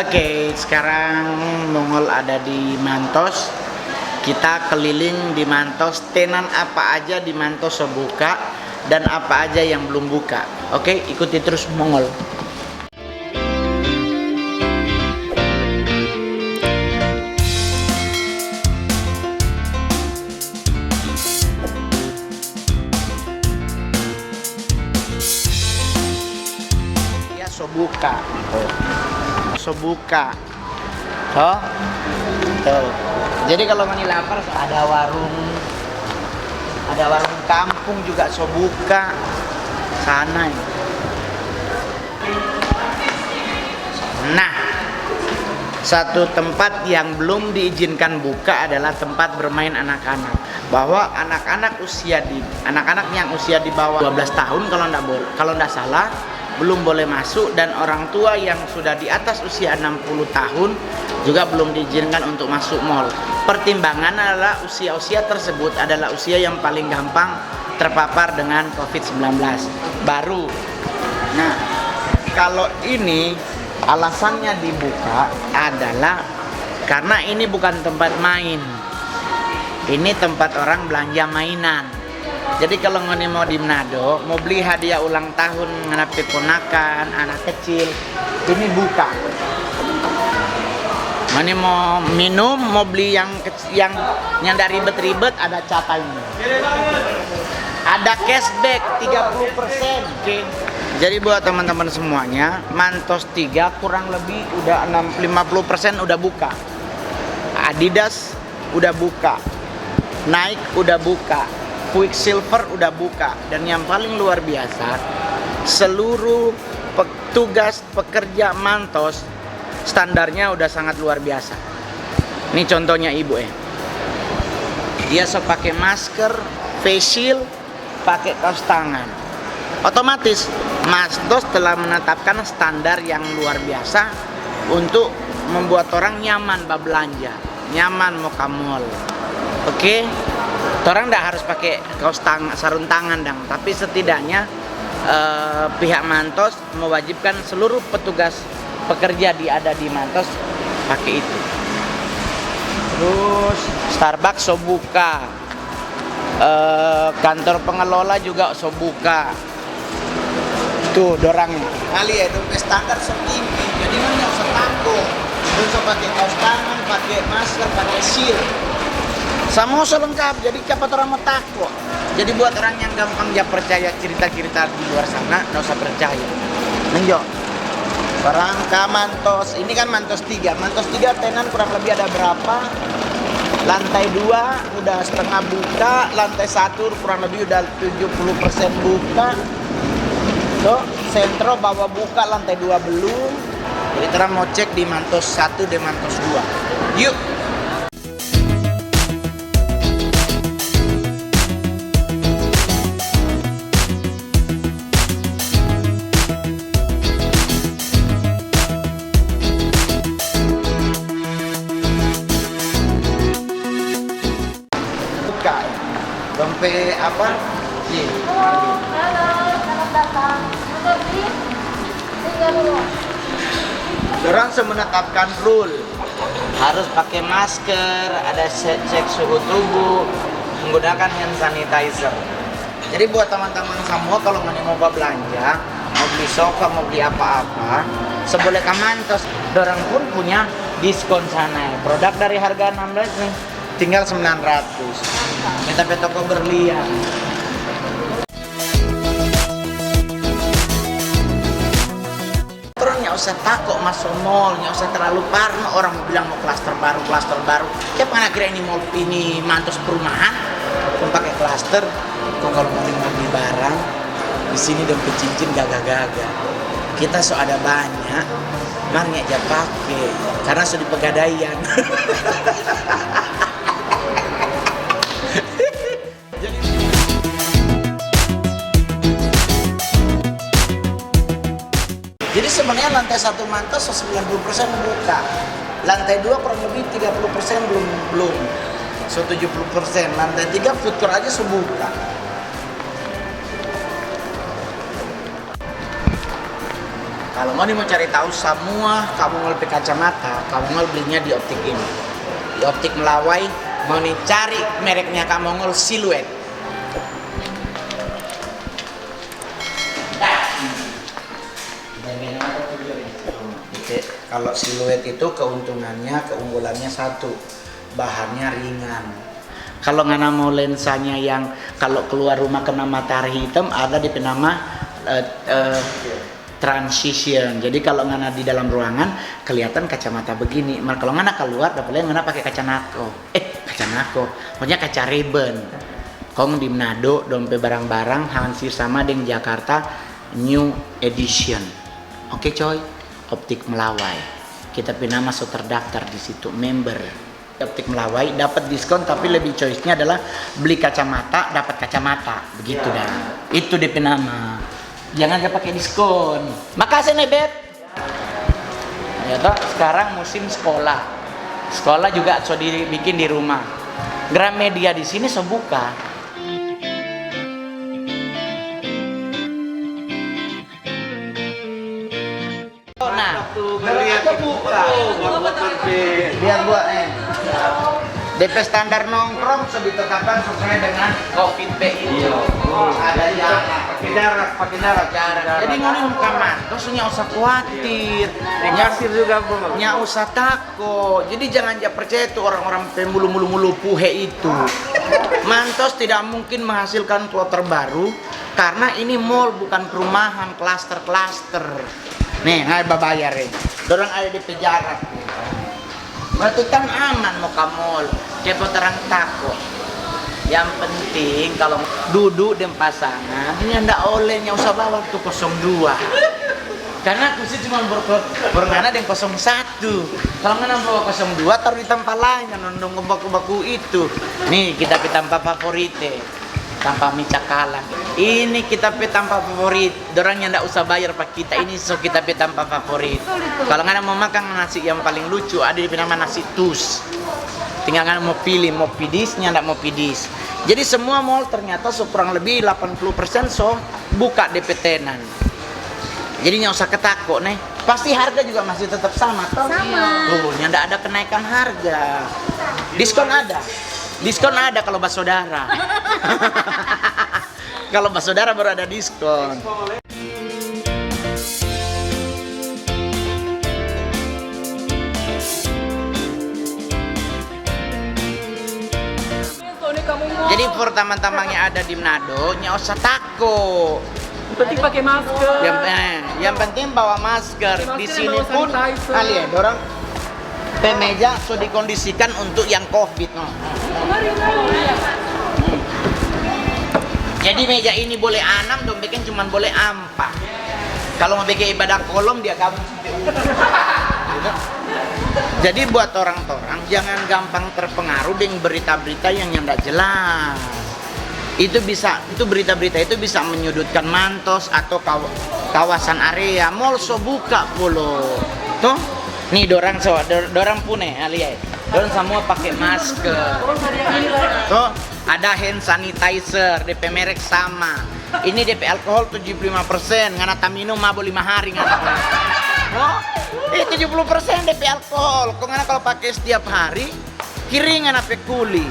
Oke, sekarang Mongol ada di Mantos. Kita keliling di Mantos, tenan apa aja di Mantos buka dan apa aja yang belum buka. Oke, ikuti terus Mongol. Ya, sobuka. Sobuka. Oh. Tuh. Jadi kalau ngani lapar ada warung kampung juga sobuka sana. Nah, satu tempat yang belum diizinkan buka adalah tempat bermain anak-anak. Bahwa anak-anak yang usia di bawah 12 tahun kalau enggak salah belum boleh masuk, dan orang tua yang sudah di atas usia 60 tahun juga belum diizinkan untuk masuk mal. Pertimbangan adalah usia-usia tersebut adalah usia yang paling gampang terpapar dengan COVID-19 baru. Nah, kalau ini alasannya dibuka adalah karena ini bukan tempat main. Ini tempat orang belanja mainan. Jadi kalau ngoni mau di Manado, mau beli hadiah ulang tahun ngenapi ponakan, anak kecil, ini buka. Ngoni mau minum, mau beli yang dari ribet-ribet, ada cata ini. Ada cashback 30%. Oke. Jadi buat teman-teman semuanya, Mantos 3 kurang lebih udah 50% udah buka. Adidas udah buka. Nike udah buka. Quicksilver udah buka, dan yang paling luar biasa, seluruh petugas pekerja Mantos standarnya udah sangat luar biasa. Ini contohnya ibu dia pakai masker, face shield, pakai kaos tangan. Otomatis Mantos telah menetapkan standar yang luar biasa untuk membuat orang nyaman belanja, nyaman mau ke mall. Oke. Orang tidak harus pakai kaos tangan, sarung tangan dong, tapi setidaknya pihak Mantos mewajibkan seluruh petugas pekerja ada di Mantos pakai itu. Terus Starbucks buka, kantor pengelola juga buka. Tuh dorangnya. Kali ya itu standar setinggi, jadi nggak usah takut. Terus pakai kaos tangan, pakai masker, pakai shield. Sama lengkap, jadi siapa orang mau takut. Jadi buat orang yang gampang dia percaya cerita-cerita di luar sana, nggak usah percaya. Menjok. Barang ke Mantos, ini kan Mantos 3. Mantos 3 tenan kurang lebih ada berapa? Lantai 2 udah setengah buka, lantai 1 kurang lebih udah 70% buka. Tuh, sentro bawah buka, lantai 2 belum. Jadi terang mau cek di Mantos 1 dan Mantos 2. Yuk. Sampai apa? Halo, selamat datang. Sudah beli? Tinggal dulu. Orang menetapkan rule harus pakai masker, ada cek suhu tubuh, menggunakan hand sanitizer. Jadi buat teman-teman semua kalau mau belanja, mau beli sofa, mau beli apa-apa, seboleh ke Mantos. Orang pun punya diskon sana. Produk dari harga 16 nih, tinggal 900. Minta ke toko berlian. Terus nggak usah takut masuk mall, nggak usah terlalu parno. Orang mau bilang mau klaster baru. Siapa akhirnya ini mall ini Mantos perumahan, pun pakai klaster. Kok kalau mau beli barang di sini dan cincin gagah-gagah. Kita ada banyak, mari aja pakai karena sudah di pegadaian. Jadi sebenarnya lantai 1 Mantos 90% buka. Lantai 2 kurang lebih 30% belum. 70%. Lantai 3 food court aja buka. Kalau mau cari tahu semua kamu mau beli kacamata, kamu mau belinya di optik ini. Di optik Melawai, mau cari mereknya kamu mau Siluet. Kalau Siluet itu keunggulannya satu, bahannya ringan. Kalau ngana mau lensanya yang kalau keluar rumah kena matahari hitam, ada di nama transition. Jadi kalau ngana di dalam ruangan kelihatan kacamata begini. Kalau ngana keluar, boleh ngana pakai kacanako. Maksudnya kaca Ray-Ban. Kong di Manado, dompet barang-barang hansir sama dengan Jakarta new edition. Oke coy, optik Melawai. Kita nama so terdaftar di situ, member. Optik Melawai dapat diskon, tapi lebih choice-nya adalah beli kacamata dapat kacamata. Begitu dah. Itu DP nama. Jangan gak pakai diskon. Makasih nih Beb. Ya toh, sekarang musim sekolah. Sekolah juga so dibikin di rumah. Gramedia di sini so buka. Nah, Lihat buka. lihat gua DP standar nongkrong so ditetapkan sesuai dengan COVID ini. Ada jarak, pakai jarak. Jadi ngomong kamar, terus nggak usah khawatir, Nyasir juga bro. nggak usah takut. Jadi jangan percaya itu orang-orang pemulu-mulu puhe itu. Mantos tidak mungkin menghasilkan kloter baru karena ini mall bukan perumahan klaster-klaster. Nih, nggak bayar ya. Dorang ada di jarak. Berarti kan aman mau ke mall. Cepo terang takut. Yang penting kalau duduk dan pasangan ini ndak olehnya usah bawa tuh 02. Karena aku sih cuma berngana dengan 01. Kalau nggak bawa 02 taruh di tempat lain kan nunggu baku-baku itu. Nih kita tanpa favorite. Tanpa micakalah. Ini kita tanpa favorit. Dorangnya ndak usah bayar pak kita. Ini so kita tanpa favorit. Kalau nggak mau makan nasi yang paling lucu ada di nama nasi tus. Tinggal nggak mau pilih mau pedisnya ndak mau pedis. Jadi semua mall ternyata so kurang lebih 80% so buka DP tenan. Jadi nggak usah ketakut nih. Pasti harga juga masih tetap sama. Sama. Tuh, ndak ada kenaikan harga. Diskon ada. Diskon ada kalau Basodara. Kalau Basodara baru ada diskon. Jadi pertama-tama yang ada di Manado, nggak usah takut. Penting pakai masker. Yang penting bawa masker. Di Masker, sini bawa pun, sanitizer. kalian orang meja so dikondisikan untuk yang COVID. No. Jadi meja ini boleh 6, dompetnya cuma boleh 4. Kalau mau bikin ibadah kolom dia gabung. Jadi buat orang-orang jangan gampang terpengaruh dengan berita-berita yang tidak jelas. Itu berita-berita itu bisa menyudutkan Mantos atau kawasan area. Mall so buka polo. Tuh, nih dorang pune lihat. Dorang semua pakai masker. Tuh, ada hand sanitizer, DP merek sama. Ini DP alkohol 75%, ngana minum mabuk 5 hari ngana. Oh, 70% DP alkohol. Kok ngana kalau pakai setiap hari, kiringan apa kuli.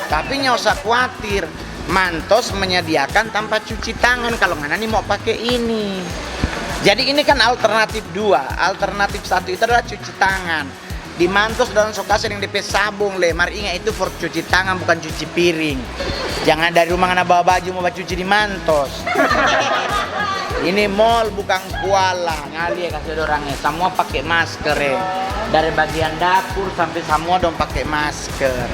Tapi nggak usah khawatir, Mantos menyediakan tanpa cuci tangan kalau ngana nih mau pakai ini. Jadi ini kan alternatif 2. Alternatif 1 itu adalah cuci tangan. Di Mantos dan Sokase yang DP sabung le, mari ingat itu for cuci tangan bukan cuci piring. Jangan dari rumah ngana bawa baju mau cuci di Mantos. Ini mall bukan kuala, ngali kasih orangnya. Semua pakai masker ya. Dari bagian dapur sampai semua dong pakai masker.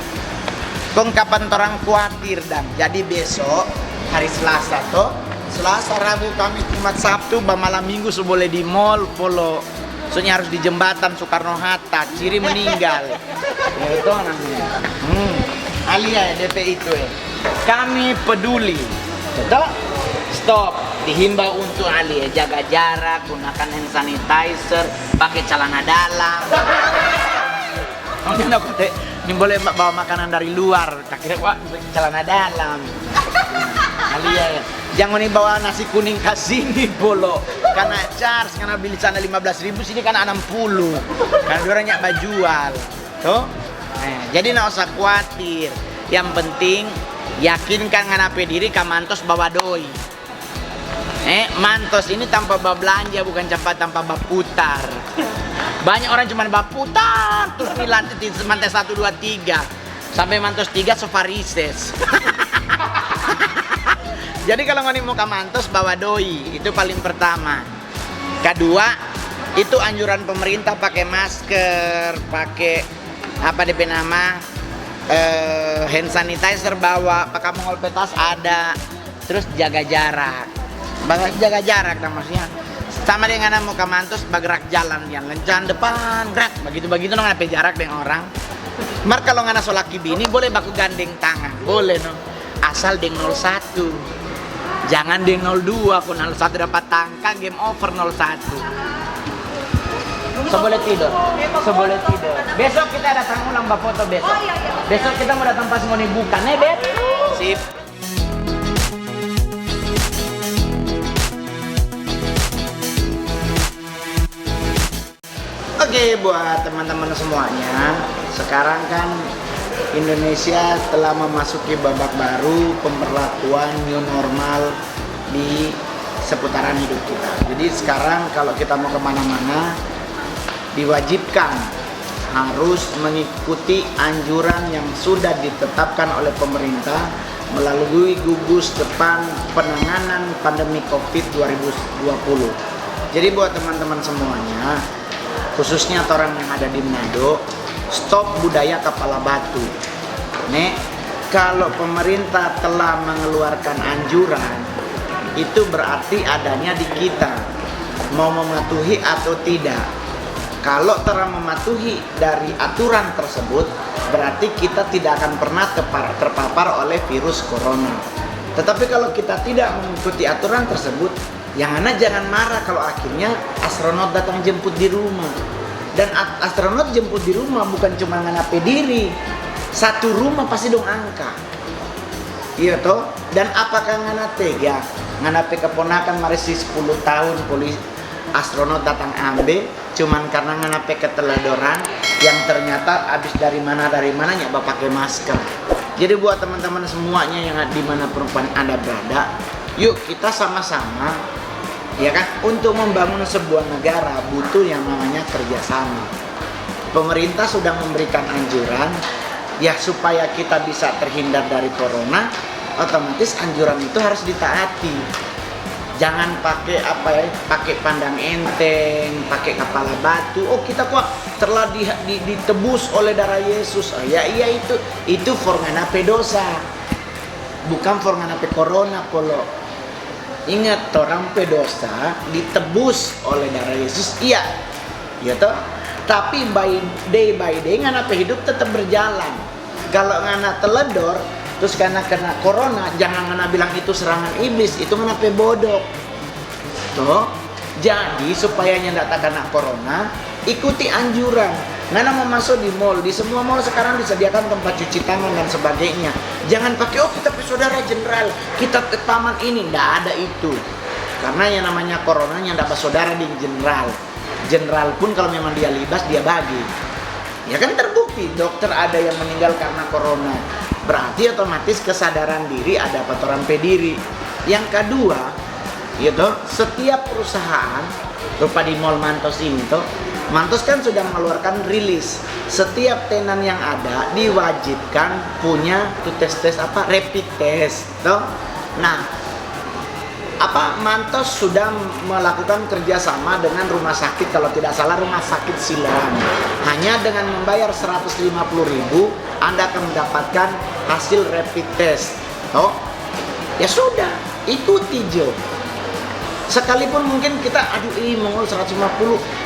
Kong kapan orang khawatir dan. Jadi besok hari Selasa toh, Selasa, Rabu, Kamis, Jumat, Sabtu, malam Minggu so boleh di mall polo. Soalnya harus di jembatan Soekarno-Hatta, ciri meninggal. Ya itu namanya. Alia ya DP itu ya. Kami peduli. Betul? Stop. Dihimbau untuk Alia jaga jarak, gunakan hand sanitizer, pakai celana dalam. Mungkin ini boleh bawa makanan dari luar. Tak kira celana dalam. Alia ya. Jangan bawa nasi kuning ke sini bolo. Karena charge, karena beli sana 15.000, sini kan 60. Karena orangnya bajual. Tuh. Jadi nggak usah khawatir. Yang penting yakinkan nganape diri kamantos bawa doi. Mantos ini tanpa belanja, bukan tanpa putar. Banyak orang cuma putar terus di lantai 1, 2, 3 sampai mantos 3 sofarises. Jadi kalau ngoni mau ke mantos bawa doi, itu paling pertama. Kedua, itu anjuran pemerintah pakai masker, pakai apa DP nama hand sanitizer bawa, pakai mongol petas ada, terus jaga jarak. Jaga jarak maksudnya. Sama dengan mau ke mantos bergerak jalan yang lencan depan, gerak begitu nong apa jarak dengan orang. Mar kalau ngana solaki bini boleh baku gandeng tangan, boleh no. Asal deng 01. Jangan deng 02, kalau 01 dapat tangka game over 01. Seboleh tidur. Besok kita datang ulang foto besok. Besok kita mau datang pas mau bukan, Bet. Sip. Oke, buat teman-teman semuanya, sekarang kan Indonesia telah memasuki babak baru pemberlakuan new normal di seputaran hidup kita. Jadi sekarang kalau kita mau kemana-mana, diwajibkan harus mengikuti anjuran yang sudah ditetapkan oleh pemerintah melalui gugus depan penanganan pandemi COVID 2020. Jadi buat teman-teman semuanya, khususnya orang yang ada di Manado, stop budaya kepala batu. Kalau pemerintah telah mengeluarkan anjuran, itu berarti adanya di kita mau mematuhi atau tidak. Kalau telah mematuhi dari aturan tersebut, berarti kita tidak akan pernah terpapar oleh virus corona. Tetapi kalau kita tidak mengikuti aturan tersebut, jangan marah kalau akhirnya astronot datang jemput di rumah. Dan astronot jemput di rumah bukan cuma nganape diri, satu rumah pasti dong angka. Iya toh. Dan apakah ngana tega nganape keponakan marisi 10 tahun polisi astronot datang ambil cuman karena nganape keteledoran yang ternyata habis dari mana nyoba pakai masker. Jadi buat teman-teman semuanya yang di mana perempuan Anda berada, yuk kita sama-sama, ya kan, untuk membangun sebuah negara butuh yang namanya kerjasama. Pemerintah sudah memberikan anjuran, ya supaya kita bisa terhindar dari corona, otomatis anjuran itu harus ditaati. Jangan pakai pakai pandang enteng, pakai kepala batu. Oh kita kok telah ditebus oleh darah Yesus. Oh, ya iya itu for nganape dosa, bukan for nganape corona polo. Ingat, orang pedosa ditebus oleh darah Yesus, iya, ya toh. Tapi by day nganape hidup tetap berjalan. Kalau ngana teledor, terus karena kena corona, jangan ngana bilang itu serangan iblis, itu nganape bodok. Toh, jadi supaya ndak kena corona, ikuti anjuran. Ngana mau masuk di mall, di semua mall sekarang disediakan tempat cuci tangan dan sebagainya. Jangan pakai kita saudara jenderal, kita ke taman ini, ndak ada itu. Karena yang namanya corona yang dapat saudara di jenderal. Jenderal pun kalau memang dia libas dia bagi. Ya kan terbukti dokter ada yang meninggal karena corona. Berarti otomatis kesadaran diri ada patoran pediri. Yang kedua, gitu, setiap perusahaan rupa di Mall Mantos ini tuh, Mantos kan sudah mengeluarkan rilis. Setiap tenan yang ada diwajibkan punya tes rapid test, toh. Nah, Mantos sudah melakukan kerjasama dengan rumah sakit, kalau tidak salah rumah sakit Siloam. Hanya dengan membayar 150.000 Anda akan mendapatkan hasil rapid test. Toh, ya sudah, ikuti Jo. Sekalipun mungkin kita mongol 150,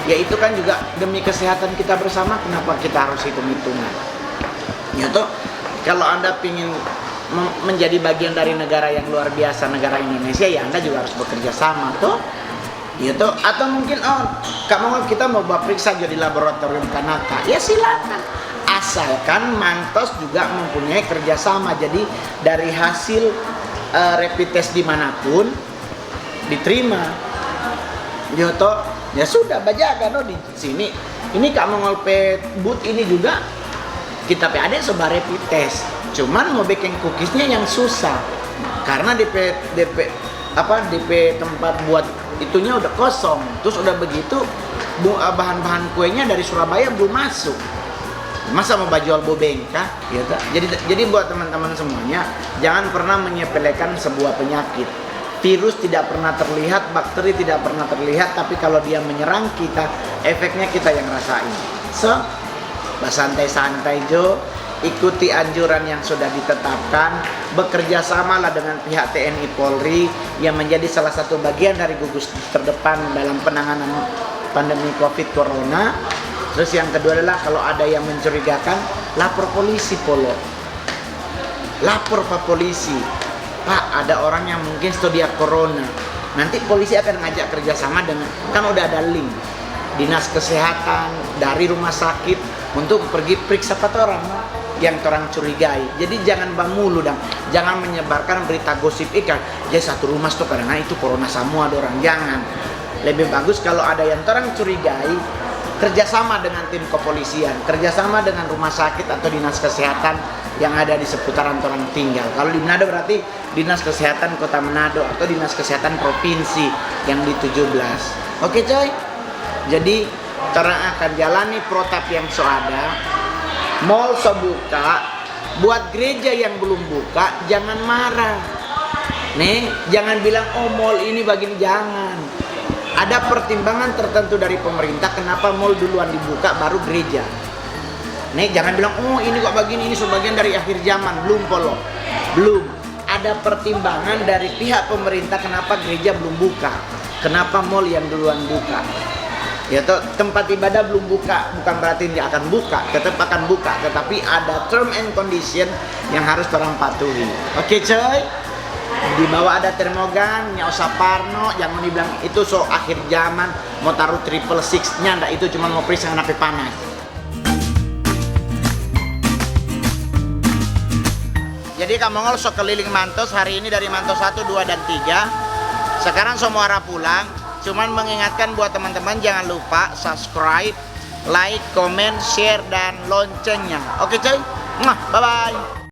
ya itu kan juga demi kesehatan kita bersama, kenapa kita harus hitung-hitungan. Ya toh, kalau Anda ingin menjadi bagian dari negara yang luar biasa, negara Indonesia, ya Anda juga harus bekerja sama toh. Ya toh, atau mungkin kita mau periksa jadi laboratorium Kanaka, ya silakan. Asalkan Mantos juga mempunyai kerjasama. Jadi dari hasil rapid test dimanapun diterima. Joto, ya sudah bajaga no di sini. Ini Kak Mongol Booth ini juga kita PAD sebar rapid test. Cuman mau bikin cookiesnya yang susah karena DP tempat buat itunya udah kosong. Terus udah begitu bahan-bahan kuenya dari Surabaya belum masuk. Masa mau jual bobengka gitu. Jadi buat teman-teman semuanya, jangan pernah menyepelekan sebuah penyakit. Virus tidak pernah terlihat, bakteri tidak pernah terlihat, tapi kalau dia menyerang kita, efeknya kita yang rasain. So, santai-santai Jo, ikuti anjuran yang sudah ditetapkan, bekerja samalah dengan pihak TNI Polri yang menjadi salah satu bagian dari gugus terdepan dalam penanganan pandemi Covid Corona. Terus yang kedua adalah kalau ada yang mencurigakan, lapor polisi Polo. Lapor Pak polisi. Pak, ada orang yang mungkin studia corona. Nanti polisi akan ngajak kerjasama dengan, kan udah ada link dinas kesehatan dari rumah sakit untuk pergi periksa orang yang orang curigai. Jadi jangan bamulu dong, jangan menyebarkan berita gosip ikan. Jadi satu rumah tuh karena itu corona semua ada orang, jangan. Lebih bagus kalau ada yang orang curigai, kerjasama dengan tim kepolisian, kerjasama dengan rumah sakit atau dinas kesehatan yang ada di seputaran orang tinggal. Kalau di Manado berarti dinas kesehatan kota Manado atau dinas kesehatan provinsi yang di 17. Oke coy, jadi orang akan jalani protap yang ada. Mall buka, buat gereja yang belum buka jangan marah. Nih, jangan bilang oh mall ini begini, jangan. Ada pertimbangan tertentu dari pemerintah kenapa mall duluan dibuka baru gereja. Nih, jangan bilang oh ini kok begini, ini sebagian dari akhir zaman. Belum Polo, belum. Ada pertimbangan dari pihak pemerintah kenapa gereja belum buka, kenapa mall yang duluan buka. Ya toh, tempat ibadah belum buka bukan berarti dia akan buka, tetap akan buka, tetapi ada term and condition yang harus orang patuhi. Oke coy, di bawah ada termogan, Nyosa Parno, jangan dibilang itu so akhir zaman mau taruh 666-nya, ndak, itu cuma mau periksa napi panas. Jadi Kak Mongol so keliling Mantos hari ini dari Mantos 1, 2, dan 3. Sekarang semua arah pulang. Cuman mengingatkan buat teman-teman jangan lupa subscribe, like, comment, share, dan loncengnya. Oke coy, bye-bye.